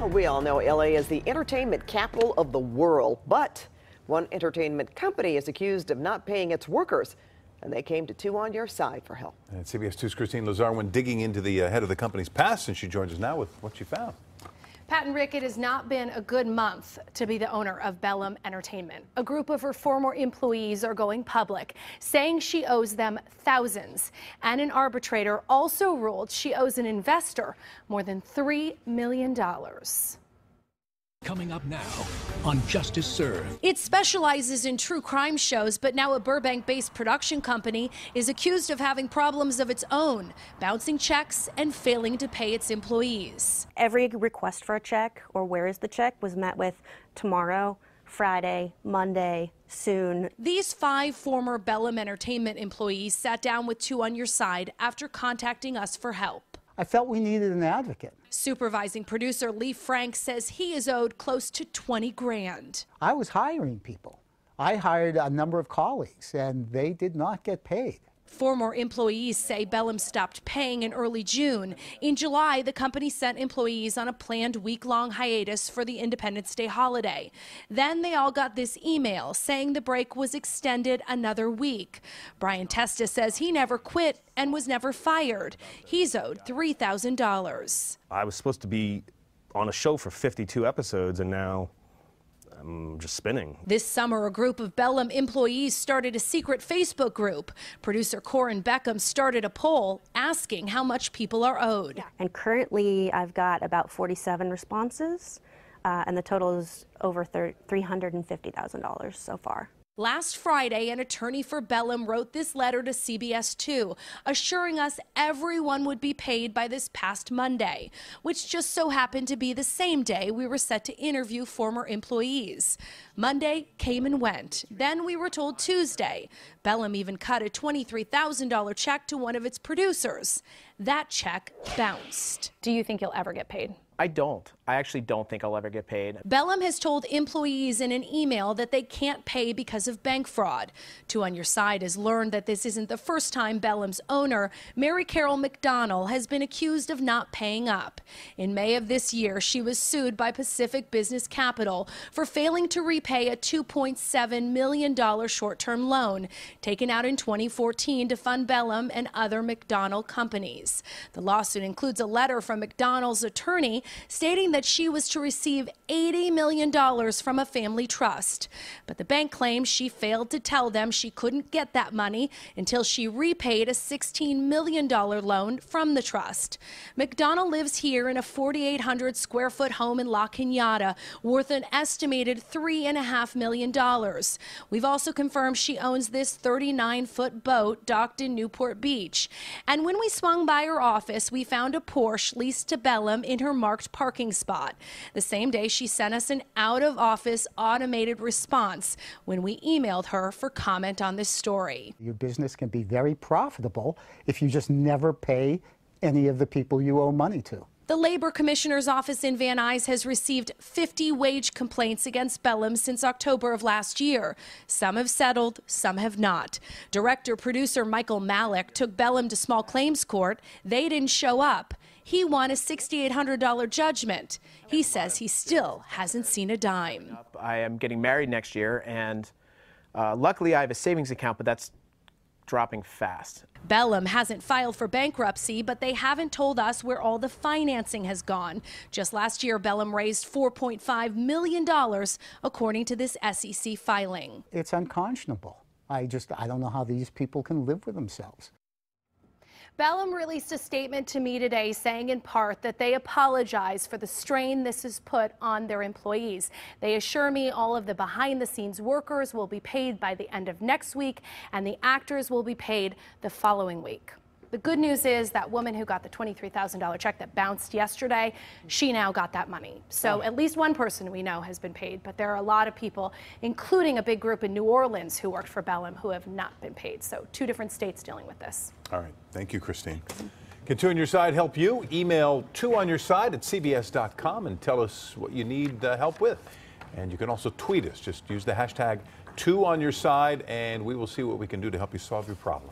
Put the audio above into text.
Well, we all know LA is the entertainment capital of the world, but one entertainment company is accused of not paying its workers, and they came to Two on Your Side for help. And CBS 2's Christine Lazar went digging into the head of the company's past, and she joins us now with what she found. Pat and Rick, it has not been a good month to be the owner of Bellum Entertainment. A group of her former employees are going public, saying she owes them thousands. And an arbitrator also ruled she owes an investor more than $3 million. Coming up now on Justice Served. It specializes in true crime shows, but now a Burbank-based production company is accused of having problems of its own, bouncing checks and failing to pay its employees. Every request for a check or where is the check was met with tomorrow, Friday, Monday, soon. These 5 former Bellum Entertainment employees sat down with Two on Your Side after contacting us for help. I felt we needed an advocate. Supervising producer Lee Frank says he is owed close to 20 grand. I was hiring people. I hired a number of colleagues, and they did not get paid. Former employees say Bellum stopped paying in early June. In July, the company sent employees on a planned week-long hiatus for the Independence Day holiday. Then they all got this email saying the break was extended another week. Brian Testa says he never quit and was never fired. He's owed $3,000. I was supposed to be on a show for 52 episodes, and now I'm just spinning. This summer, a group of Bellum employees started a secret Facebook group. Producer Corin Beckham started a poll asking how much people are owed. And currently, I've got about 47 responses, and the total is over $350,000 so far. Last Friday, an attorney for Bellum wrote this letter to CBS 2, assuring us everyone would be paid by this past Monday, which just so happened to be the same day we were set to interview former employees. Monday came and went. Then we were told Tuesday. Bellum even cut a $23,000 check to one of its producers. That check bounced. Do you think you'll ever get paid? I don't. I actually don't think I'll ever get paid. Bellum has told employees in an email that they can't pay because of bank fraud. Two on Your Side has learned that this isn't the first time Bellum's owner, Mary Carol McDonnell, has been accused of not paying up. In May of this year, she was sued by Pacific Business Capital for failing to repay a $2.7 million short-term loan taken out in 2014 to fund Bellum and other McDonnell companies. The lawsuit includes a letter from McDonnell's attorney stating that she was to receive $80 million from a family trust. But the bank claims she failed to tell them she couldn't get that money until she repaid a $16 million loan from the trust. McDonnell lives here in a 4,800 square foot home in La Cañada worth an estimated $3.5 million. We've also confirmed she owns this 39-foot boat docked in Newport Beach. And when we swung by her office, we found a Porsche leased to Bellum in her marked parking spot. The same day, she sent us an out-of-office automated response when we emailed her for comment on this story. Your business can be very profitable if you just never pay any of the people you owe money to. The Labor Commissioner's office in Van Nuys has received 50 wage complaints against Bellum since October of last year. Some have settled, some have not. Director-producer Michael Malik took Bellum to small claims court. They didn't show up. He won a $6,800 judgment. He says he still hasn't seen a dime. I am getting married next year, and luckily I have a savings account, but that's dropping fast. Bellum hasn't filed for bankruptcy, but they haven't told us where all the financing has gone. Just last year, Bellum raised $4.5 million, according to this SEC filing. It's unconscionable. I don't know how these people can live with themselves. Bellum released a statement to me today saying in part that they apologize for the strain this has put on their employees. They assure me all of the behind-the-scenes workers will be paid by the end of next week and the actors will be paid the following week. The good news is that woman who got the $23,000 check that bounced yesterday, she now got that money. So at least one person we know has been paid, but there are a lot of people, including a big group in New Orleans who worked for Bellum, who have not been paid. So 2 different states dealing with this. All right. Thank you, Christine. Can Two on Your Side help you? Email twoonyourside@cbs.com and tell us what you need help with. And you can also tweet us. Just use the hashtag #TwoOnYourSide, and we will see what we can do to help you solve your problem.